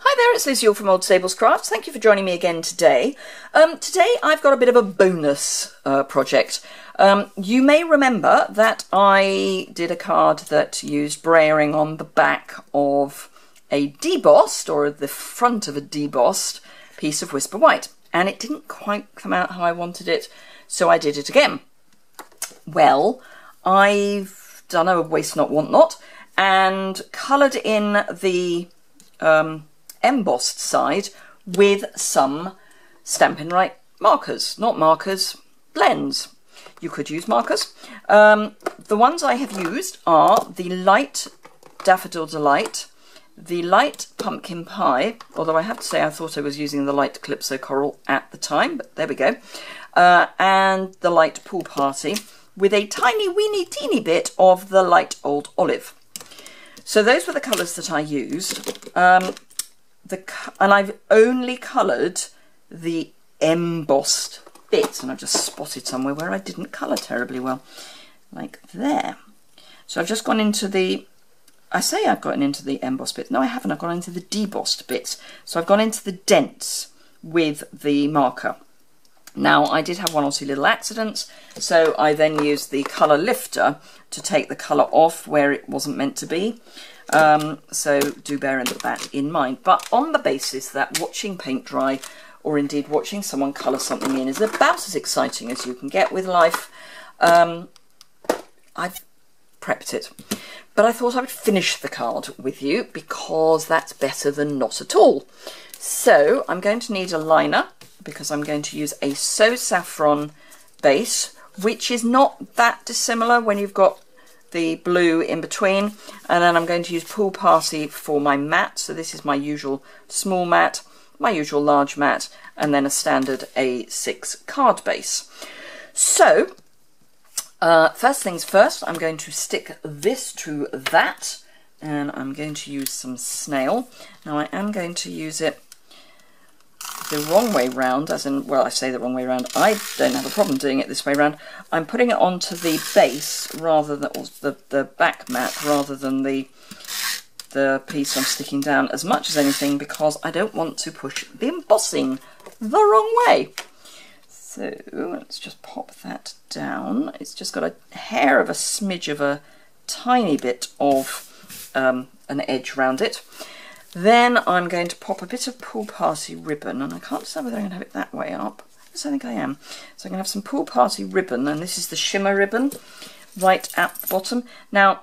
Hi there, it's Liz Yuille from Old Stables Crafts. Thank you for joining me again today. Today I've got a bit of a bonus project. You may remember that I did a card that used brayering on the back of a debossed, or the front of a debossed piece of Whisper White, and it didn't quite come out how I wanted it, so I did it again. Well, I've done a waste not want not and coloured in the embossed side with some Stampin' Up markers, not markers, blends. You could use markers. The ones I have used are the light Daffodil Delight, the light Pumpkin Pie, although I have to say I thought I was using the light Calypso Coral at the time, but there we go, and the light Pool Party, with a tiny weeny teeny bit of the light Old Olive. So those were the colours that I used, and I've only coloured the embossed bits, and I've just spotted somewhere where I didn't colour terribly well, like there. So I've just gone into the, I say I've gotten into the embossed bits, no I haven't, I've gone into the debossed bits. So I've gone into the dents with the marker. Now, I did have one or two little accidents, so I then used the colour lifter to take the colour off where it wasn't meant to be. So do bear that in mind. But on the basis that watching paint dry, or indeed watching someone colour something in, is about as exciting as you can get with life, I've prepped it. But I thought I would finish the card with you, because that's better than not at all. So I'm going to need a liner, because I'm going to use a So Saffron base, which is not that dissimilar when you've got the blue in between. And then I'm going to use Pool Party for my mat. So this is my usual small mat, my usual large mat, and then a standard A6 card base. So first things first, I'm going to stick this to that, and I'm going to use some snail. Now I am going to use it the wrong way round, as in, well, I say the wrong way round, I don't have a problem doing it this way round. I'm putting it onto the base rather than, or the back mat, rather than the piece I'm sticking down, as much as anything because I don't want to push the embossing the wrong way. So let's just pop that down. It's just got a hair of a smidge of a tiny bit of an edge round it. Then I'm going to pop a bit of Pool Party ribbon, and I can't decide whether I'm going to have it that way up. Yes, I think I am. So I'm going to have some Pool Party ribbon, and this is the shimmer ribbon right at the bottom. Now,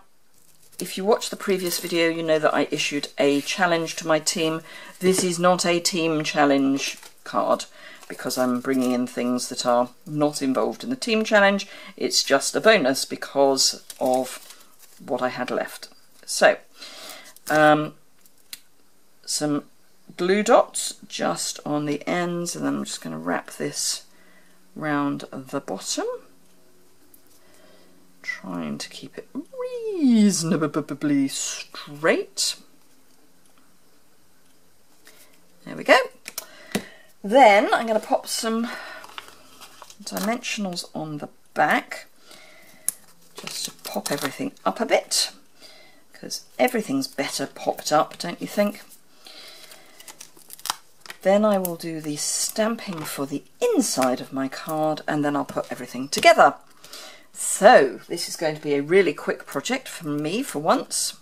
if you watched the previous video, you know that I issued a challenge to my team. This is not a team challenge card, because I'm bringing in things that are not involved in the team challenge. It's just a bonus because of what I had left. So, some glue dots just on the ends, and then I'm just going to wrap this round the bottom, trying to keep it reasonably straight. There we go. Then I'm going to pop some dimensionals on the back, just to pop everything up a bit, because everything's better popped up, don't you think? Then I will do the stamping for the inside of my card, and then I'll put everything together. So this is going to be a really quick project for me for once,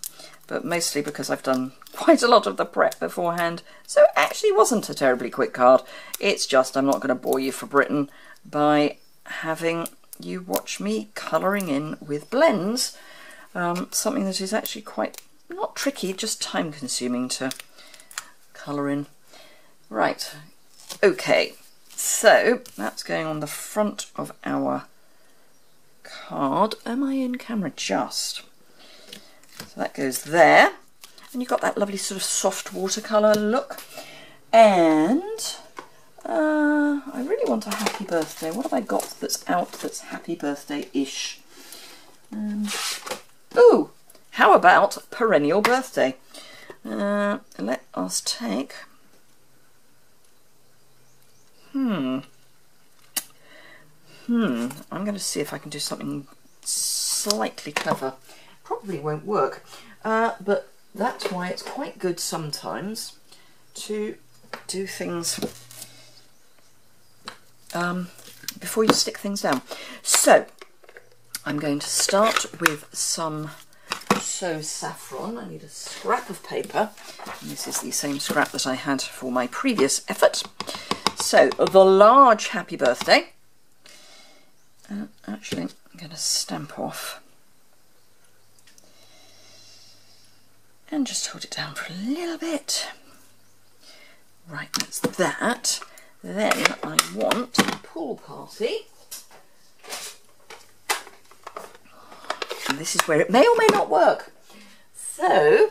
but mostly because I've done quite a lot of the prep beforehand, so it actually wasn't a terribly quick card. It's just I'm not going to bore you for Britain by having you watch me colouring in with blends, something that is actually quite, not tricky, just time consuming to colour in. Right, okay, so that's going on the front of our card. Am I in camera? Just. So that goes there, and you've got that lovely sort of soft watercolour look. And I really want a happy birthday. What have I got that's out that's happy birthday-ish? Ooh, how about perennial birthday? Let us take... I'm going to see if I can do something slightly clever. Probably won't work, but that's why it's quite good sometimes to do things before you stick things down. So I'm going to start with some saffron. I need a scrap of paper. And this is the same scrap that I had for my previous effort. So the large happy birthday. Actually, I'm going to stamp off and just hold it down for a little bit. Right, that's that. Then I want a pool party. And this is where it may or may not work. So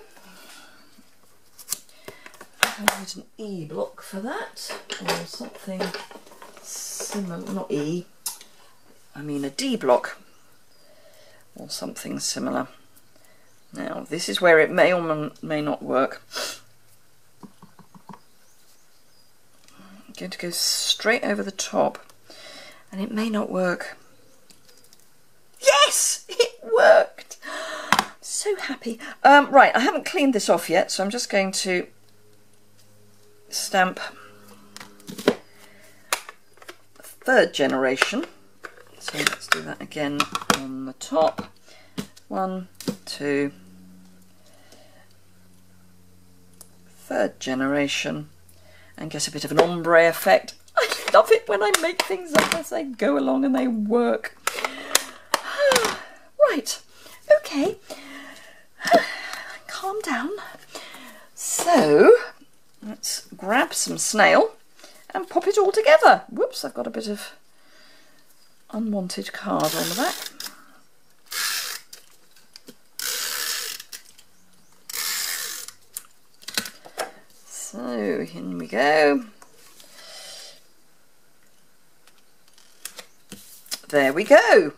I need an E block for that, or something similar. Not E, I mean a D block, or something similar. Now this is where it may or may not work. I'm going to go straight over the top, and it may not work. Yes, it worked. I'm so happy. Right, I haven't cleaned this off yet, so I'm just going to stamp third generation. So let's do that again on the top. 1, 2, third generation, and get a bit of an ombre effect. I love it when I make things up as I go along and they work. Right, okay, calm down. So let's grab some snail and pop it all together. Whoops, I've got a bit of unwanted card on the back. So here we go. There we go.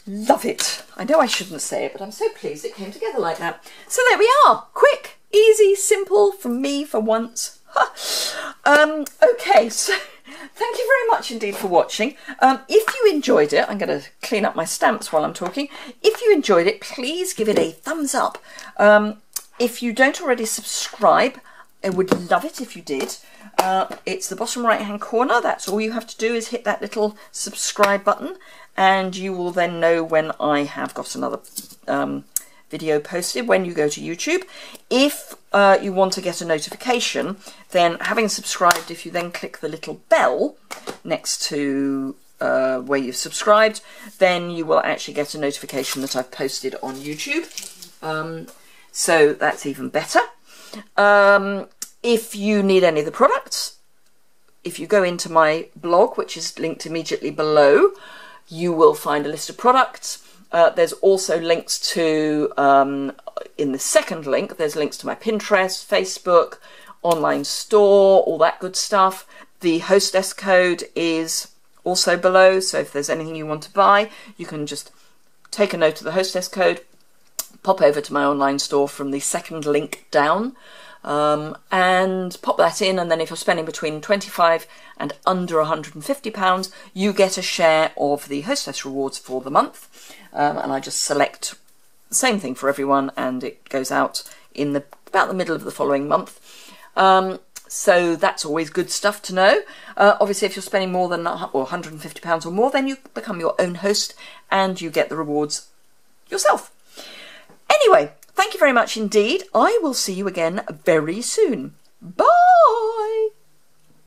Love it. I know I shouldn't say it, but I'm so pleased it came together like that. So there we are. Quick, easy, simple from me for once. Okay, so thank you very much indeed for watching. If you enjoyed it, I'm going to clean up my stamps while I'm talking. If you enjoyed it, please give it a thumbs up. If you don't already subscribe, I would love it if you did. It's the bottom right hand corner. That's all you have to do, is hit that little subscribe button, and you will then know when I have got another video posted when you go to YouTube. If you want to get a notification, then having subscribed, if you then click the little bell next to where you've subscribed, then you will actually get a notification that I've posted on YouTube. So that's even better. If you need any of the products, if you go into my blog, which is linked immediately below, you will find a list of products. There's also links to, in the second link, there's links to my Pinterest, Facebook, online store, all that good stuff. The hostess code is also below, so if there's anything you want to buy, you can just take a note of the hostess code, pop over to my online store from the second link down, and pop that in, and then if you're spending between £25 and under £150, you get a share of the hostess rewards for the month. And I just select the same thing for everyone, and it goes out in about the middle of the following month. So that's always good stuff to know. Obviously, if you're spending more than £150 or more, then you become your own host and you get the rewards yourself. Anyway, thank you very much indeed. I will see you again very soon. Bye!